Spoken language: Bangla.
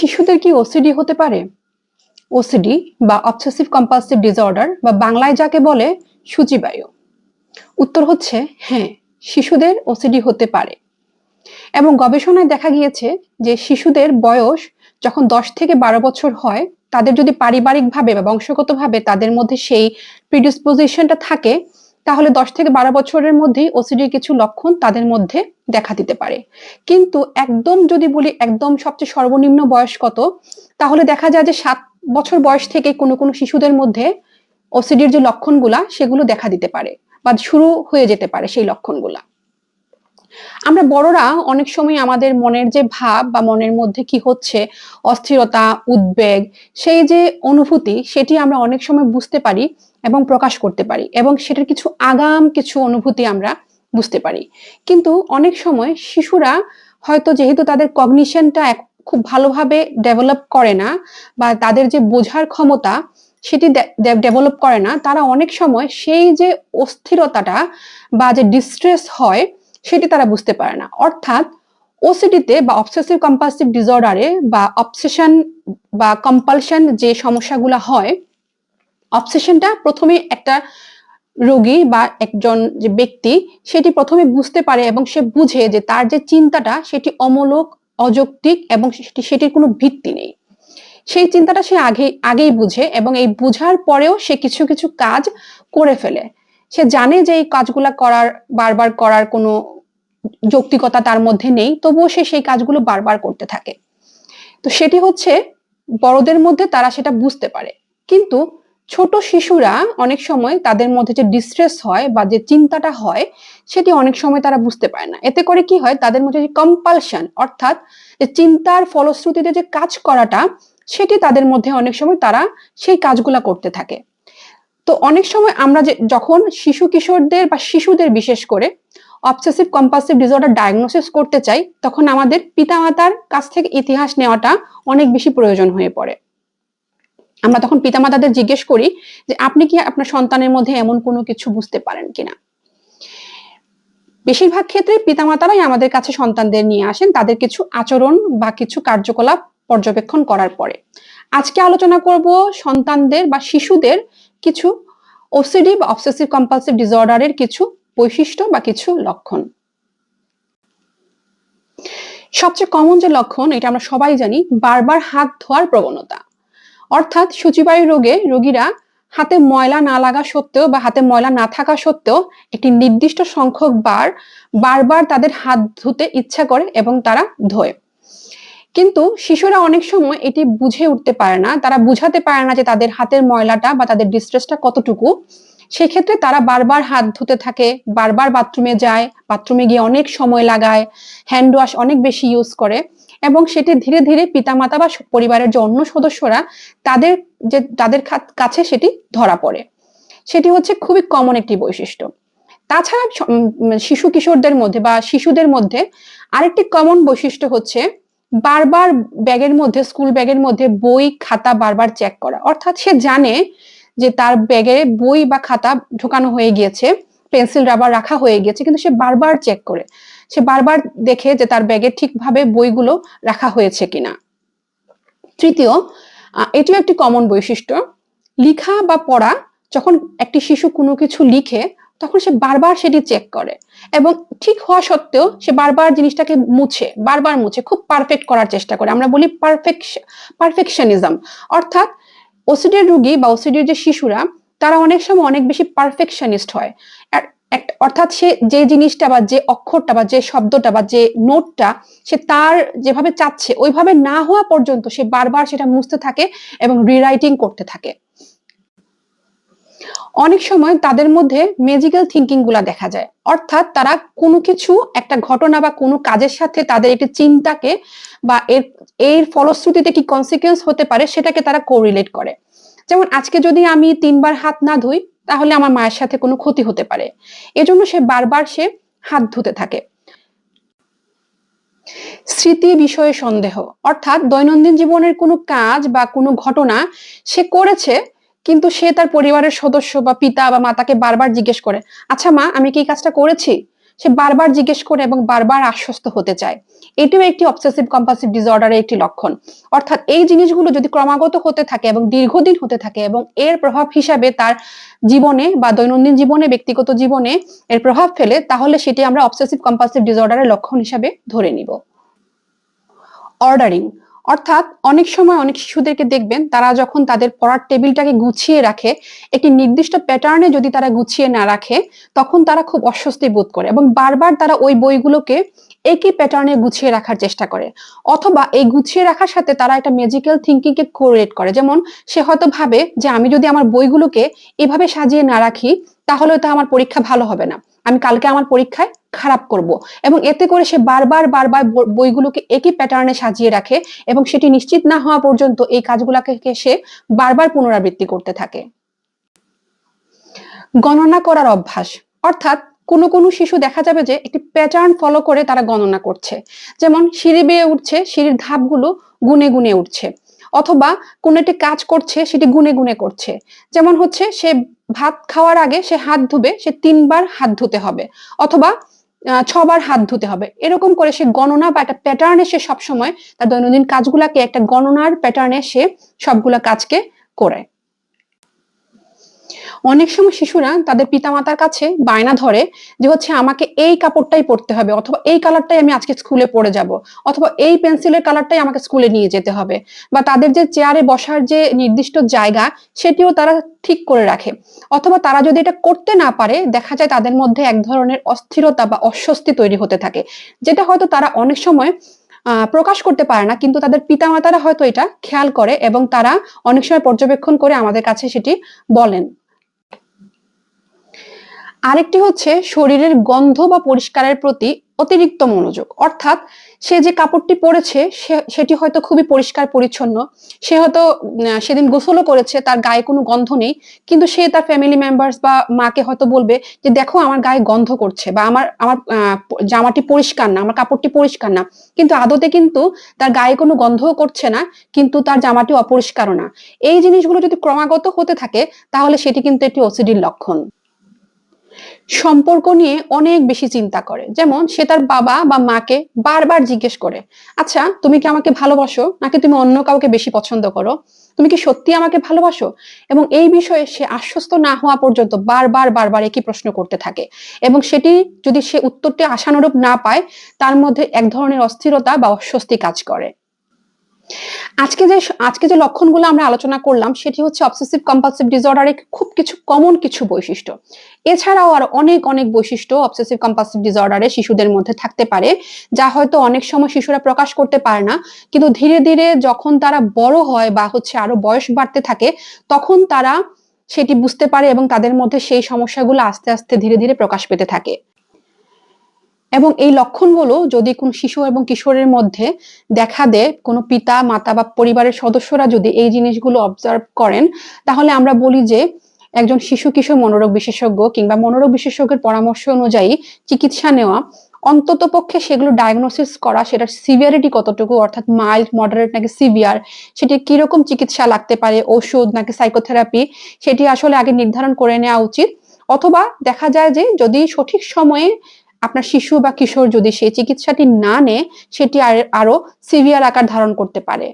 শিশুদের কি ওসিডি হতে পারে? ওসিডি বা অবসেসিভ কম্পালসিভ ডিসঅর্ডার বা বাংলায় যাকে বলে সূচিবায়ু। উত্তর হচ্ছে হ্যাঁ, শিশুদের ওসিডি হতে পারে। এবং গবেষণায় দেখা গিয়েছে যে শিশুদের বয়স যখন 10 থেকে 12 বছর হয়, তাদের যদি পারিবারিকভাবে বা বংশগতভাবে তাদের মধ্যে সেই প্রিডিসপোজিশনটা থাকে, তাহলে 10 থেকে 12 বছরের মধ্যেই ওসিডির কিছু লক্ষণ তাদের মধ্যে দেখা দিতে পারে। কিন্তু একদম যদি বলি একদম সবচেয়ে সর্বনিম্ন বয়স কত, তাহলে দেখা যায় যে 7 বছর বয়স থেকে কোনো কোনো শিশুদের মধ্যে ওসিডির যে লক্ষণগুলা সেগুলো দেখা দিতে পারে বা শুরু হয়ে যেতে পারে সেই লক্ষণগুলা। আমরা বড়রা অনেক সময় আমাদের মনের যে ভাব বা মনের মধ্যে কি হচ্ছে, অস্থিরতা, উদ্বেগ, সেই যে অনুভূতি সেটি আমরা অনেক সময় বুঝতে পারি এবং প্রকাশ করতে পারি এবং সেটার কিছু আগাম কিছু অনুভূতি আমরা বুঝতে পারি। কিন্তু অনেক সময় শিশুরা হয়তো যেহেতু তাদের কগনিশনটা খুব ভালোভাবে ডেভেলপ করে না বা তাদের যে বোঝার ক্ষমতা সেটি ডেভেলপ করে না, তারা অনেক সময় সেই যে অস্থিরতাটা বা যে ডিস্ট্রেস হয় সেটি তারা বুঝতে পারে না। অর্থাৎ ওসিডিতে বা অবসেসিভ কম্পালসিভ ডিসঅর্ডারে বা অবসেশন বা কম্পালশন যে সমস্যাগুলো হয়, অবসেশনটা প্রথমে একটা রোগী বা একজন যে ব্যক্তি সেটি প্রথমে বুঝতে পারে এবং সে বুঝে যে তার যে চিন্তাটা সেটি অমূলক, অযৌক্তিক এবং সেটির কোনো ভিত্তি নেই। সেই চিন্তাটা সে আগেই বুঝে এবং এই বুঝার পরেও সে কিছু কিছু কাজ করে ফেলে। সে জানে যে এই কাজগুলা বারবার করার কোনো যৌক্তিকতা তার মধ্যে নেই, তবুও সে সেই কাজগুলো বারবার করতে থাকে। তো সেটি হচ্ছে বড়দের মধ্যে তারা সেটা বুঝতে পারে, কিন্তু ছোট শিশুরা অনেক সময় তাদের মধ্যে যে ডিস্ট্রেস হয় বা যে চিন্তাটা হয় সেটি অনেক সময় তারা বুঝতে পারে না। এতে করে কি হয়, তাদের মধ্যে যে কম্পালশন অর্থাৎ যে চিন্তার ফলশ্রুতিতে যে কাজ করাটা সেটি তাদের মধ্যে অনেক সময় তারা সেই কাজগুলা করতে থাকে। তো অনেক সময় আমরা যখন শিশু কিশোরদের বা শিশুদের বিশেষ করে অবসেসিভ কম্পালসিভ ডিসঅর্ডার ডায়াগনোসিস করতে চাই, তখন আমাদের পিতামাতার কাছ থেকে ইতিহাস নেওয়াটা অনেক বেশি প্রয়োজন হয়ে পড়ে। আমরা তখন পিতামাতাদের জিজ্ঞেস করি যে আপনি কি আপনার সন্তানের মধ্যে এমন কোনো কিছু বুঝতে পারেন কিনা। বেশিরভাগ ক্ষেত্রে পিতামাতারাই আমাদের কাছে সন্তানদের নিয়ে আসেন তাদের কিছু আচরণ বা কিছু কার্যকলাপ পর্যবেক্ষণ করার পরে। আজকে আলোচনা করব সন্তানদের বা শিশুদের কিছু ওসিডি বা অবসেসিভ কম্পালসিভ ডিসঅর্ডারের কিছু বৈশিষ্ট্য বা কিছু লক্ষণ। সবচেয়ে কমন যে লক্ষণ, এটা আমরা সবাই জানি, বারবার হাত ধোয়ার প্রবণতা। অর্থাৎ সূচিবায়ু রোগে রোগীরা হাতে ময়লা না লাগা সত্ত্বেও বা হাতে ময়লা না থাকা সত্ত্বেও একটি নির্দিষ্ট সংখ্যক বারবার তাদের হাত ধুতে ইচ্ছা করে এবং তারা ধোয়। কিন্তু শিশুরা অনেক সময় এটি বুঝে উঠতে পারে না, তারা বুঝাতে পারে না যে তাদের হাতের ময়লাটা বা তাদের ডিস্ট্রেসটা কতটুকু। সেক্ষেত্রে তারা বারবার হাত ধুতে থাকে, বারবার বাথরুমে যায়, বাথরুমে গিয়ে অনেক সময় লাগায়, হ্যান্ড ওয়াশ অনেক বেশি ইউজ করে এবং সেটি ধীরে ধীরে পিতামাতা বা পরিবারের যে অন্য সদস্যরা তাদের কাছে সেটি ধরা পড়ে। সেটি হচ্ছে খুবই কমন একটি বৈশিষ্ট্য। তাছাড়া শিশু কিশোরদের মধ্যে বা শিশুদের মধ্যে আরেকটি কমন বৈশিষ্ট্য হচ্ছে বারবার ব্যাগের মধ্যে, স্কুল ব্যাগের মধ্যে বই খাতা বারবার চেক করা। অর্থাৎ সে জানে যে তার ব্যাগে বই বা খাতা ঢোকানো হয়ে গিয়েছে, পেন্সিল রাবার রাখা হয়ে গিয়েছে, কিন্তু সে বারবার চেক করে, সে বারবার দেখে যে তার ব্যাগে ঠিকভাবে বইগুলো রাখা হয়েছে কিনা। তৃতীয়, এটিও একটি কমন বৈশিষ্ট্য, লেখা বা পড়া, যখন একটি শিশু কোনো কিছু লিখে তখন সে বারবার সেটি চেক করে এবং ঠিক হওয়া সত্ত্বেও সে বারবার জিনিসটাকে বারবার মুছে খুব পারফেক্ট করার চেষ্টা করে। আমরা বলি পারফেকশনিজম। অর্থাৎ ওসিডির রোগী বা ওসিডির যে শিশুরা তারা অনেক সময় অনেক বেশি পারফেকশনিস্ট হয়। অর্থাৎ সে যে জিনিসটা বা যে অক্ষরটা বা যে শব্দটা বা যে নোটটা সে তার যেভাবে চাচ্ছে ওইভাবে না হওয়া পর্যন্ত সে বারবার সেটা মুছতে থাকে এবং রিরাইটিং করতে থাকে। অনেক সময় তাদের মধ্যে ম্যাজিক্যাল থিঙ্কিং গুলা দেখা যায়, অর্থাৎ তারা কোনো কিছু একটা ঘটনা বা কোনো কাজের সাথে তাদের একটি চিন্তাকে বা এর ফলশ্রুতিতে কি কনসিকুয়েন্স হতে পারে সেটাকে তারা কোরিলেট করে। যেমন আজকে যদি আমি 3 বার হাত না ধুই তাহলে আমার মায়ের সাথে কোনো ক্ষতি হতে পারে, এজন্য সে বারবার হাত ধুতে থাকে। স্মৃতি বিষয়ে সন্দেহ, অর্থাৎ দৈনন্দিন জীবনের কোনো কাজ বা কোনো ঘটনা সে করেছে কিন্তু সে তার পরিবারের সদস্য বা পিতা বা মাতাকে বারবার জিজ্ঞেস করে, আচ্ছা মা আমি কি এই কাজটা করেছি। সে বারবার জিজ্ঞেস করে এবং বারবার আশ্বস্ত হতে চায়। এটিও একটি অবসেসিভ কম্পালসিভ ডিসঅর্ডারের একটি লক্ষণ। অর্থাৎ এই জিনিসগুলো যদি ক্রমাগত হতে থাকে এবং দীর্ঘদিন হতে থাকে এবং এর প্রভাব হিসাবে তার জীবনে বা দৈনন্দিন জীবনে, ব্যক্তিগত জীবনে এর প্রভাব ফেলে, তাহলে সেটি আমরা অবসেসিভ কম্পালসিভ ডিসঅর্ডারের লক্ষণ হিসাবে ধরে নিব। অর্ডারিং, অর্থাৎ অনেক সময় অনেক শিশুদেরকে দেখবেন তারা যখন তাদের পড়ার টেবিলটাকে গুছিয়ে রাখে, একটি নির্দিষ্ট প্যাটার্নে যদি তারা গুছিয়ে না রাখে, তখন তারা খুব অস্বস্তি বোধ করে এবং বারবার তারা ওই বইগুলোকে একই প্যাটার্নে গুছিয়ে রাখার চেষ্টা করে। অথবা এই গুছিয়ে রাখার সাথে তারা একটা ম্যাজিক্যাল থিঙ্কিং কে কোরিলেট করে। যেমন সে হয়তো ভাবে যে আমি যদি আমার বইগুলোকে এভাবে সাজিয়ে না রাখি, তাহলে তো আমার পরীক্ষা ভালো হবে না, আমি কালকে আমার পরীক্ষায় খারাপ করব। এবং এতে করে সে বারবার বারবার বইগুলোকে একই প্যাটার্নে সাজিয়ে রাখে এবং সেটি নিশ্চিত না হওয়া পর্যন্ত এই কাজগুলোকে সে বারবার পুনরাবৃত্তি করতে থাকে। গণনা করার অভ্যাস, অর্থাৎ কোনো কোনো শিশু দেখা যাবে যে একটি প্যাটার্ন ফলো করে তারা গণনা করছে। যেমন সিঁড়ি বেয়ে উঠছে, সিঁড়ির ধাপগুলো গুনে গুনে উঠছে, অথবা কোনো একটি কাজ করছে সেটি গুনে গুনে করছে। যেমন হচ্ছে সে ভাত খাওয়ার আগে সে হাত ধুবে, সে 3 বার হাত ধুতে হবে, অথবা 6 বার হাত ধুতে হবে। এরকম করে সে গণনা বা একটা প্যাটার্নে সে সবসময় তার দৈনন্দিন কাজগুলাকে একটা গণনার প্যাটার্নে সে সবগুলা কাজকে করে। অনেক সময় শিশুরা তাদের পিতামাতার কাছে বায়না ধরে যে হচ্ছে আমাকে এই কাপড়টাই পরতে হবে, অথবা এই কালারটাই আমি আজকে স্কুলে পরে যাব, অথবা এই পেন্সিলের কালারটাই আমাকে স্কুলে নিয়ে যেতে হবে, বা তাদের যে চেয়ারে বসার যে নির্দিষ্ট জায়গা সেটিও তারা ঠিক করে রাখে। অথবা তারা যদি এটা করতে না পারে, দেখা যায় তাদের মধ্যে এক ধরনের অস্থিরতা বা অস্বস্তি তৈরি হতে থাকে, যেটা হয়তো তারা অনেক সময় প্রকাশ করতে পারে না, কিন্তু তাদের পিতামাতারা হয়তো এটা খেয়াল করে এবং তারা অনেক সময় পর্যবেক্ষণ করে আমাদের কাছে সেটি বলেন। আরেকটি হচ্ছে শরীরের গন্ধ বা পরিষ্কারের প্রতি অতিরিক্ত মনোযোগ। অর্থাৎ সে যে কাপড়টি পরেছে সেটি হয়তো খুবই পরিষ্কার পরিচ্ছন্ন, সে হয়তো সেদিন গোসলও করেছে, তার গায়ে কোনো গন্ধ নেই, কিন্তু সে তার ফ্যামিলি মেম্বার্স বা মাকে হয়তো বলবে যে দেখো আমার গায়ে গন্ধ করছে, বা আমার আমার জামাটি পরিষ্কার না, আমার কাপড়টি পরিষ্কার না। কিন্তু আদতে কিন্তু তার গায়ে কোনো গন্ধও করছে না, কিন্তু তার জামাটি অপরিষ্কারও না। এই জিনিসগুলো যদি ক্রমাগত হতে থাকে, তাহলে সেটি কিন্তু একটি ওসিডির লক্ষণ। সম্পর্ক নিয়ে অনেক বেশি চিন্তা করে। যেমন সে তার বাবা বা মাকে বারবার জিজ্ঞেস করে, আচ্ছা তুমি কি আমাকে ভালোবাসো, নাকি তুমি অন্য কাউকে বেশি পছন্দ করো, তুমি কি সত্যি আমাকে ভালোবাসো? এবং এই বিষয়ে সে আশ্বস্ত না হওয়া পর্যন্ত বারবার বারবার একই প্রশ্ন করতে থাকে, এবং সেটি যদি সে উত্তরটি আশানুরূপ না পায়, তার মধ্যে এক ধরনের অস্থিরতা বা অস্বস্তি কাজ করে। আজকে যে লক্ষণগুলো আমরা আলোচনা করলাম সেটি হচ্ছে অবসেসিভ কম্পালসিভ ডিসঅর্ডারের খুব কিছু কমন কিছু বৈশিষ্ট্য। এছাড়াও আর অনেক অনেক বৈশিষ্ট্য অবসেসিভ কম্পালসিভ ডিসঅর্ডারে শিশুদের মধ্যে থাকতে পারে, যা হয়তো অনেক সময় শিশুরা প্রকাশ করতে পারে না, কিন্তু ধীরে ধীরে যখন তারা বড় হয় বা হচ্ছে আরো বয়স বাড়তে থাকে, তখন তারা সেটি বুঝতে পারে এবং তাদের মধ্যে সেই সমস্যাগুলো আস্তে আস্তে ধীরে ধীরে প্রকাশ পেতে থাকে। এবং এই লক্ষণগুলো যদি কোন শিশু এবং কিশোরের মধ্যে দেখা দেয়, কোনো পিতা মাতা বা পরিবারের সদস্যরা যদি এই জিনিসগুলো অবজার্ভ করেন, তাহলে আমরা বলি যে একজন শিশু কিশোর মনোরোগ বিশেষজ্ঞ কিংবা মনোরোগ বিশেষজ্ঞের পরামর্শ অনুযায়ী চিকিৎসা নেওয়া, অন্তত পক্ষে সেগুলো ডায়াগনোসিস করা, সেটার সিভিয়ারিটি কতটুকু, অর্থাৎ মাইল্ড, মডারেট নাকি সিভিয়ার, সেটি কিরকম চিকিৎসা লাগতে পারে, ওষুধ নাকি সাইকোথেরাপি, সেটি আসলে আগে নির্ধারণ করে নেওয়া উচিত। অথবা দেখা যায় যে যদি সঠিক সময়ে আপনার শিশু বা কিশোর যদি সেই চিকিৎসাটি না নেয়, সেটি আরো সিভিয়ার আকার ধারণ করতে পারে।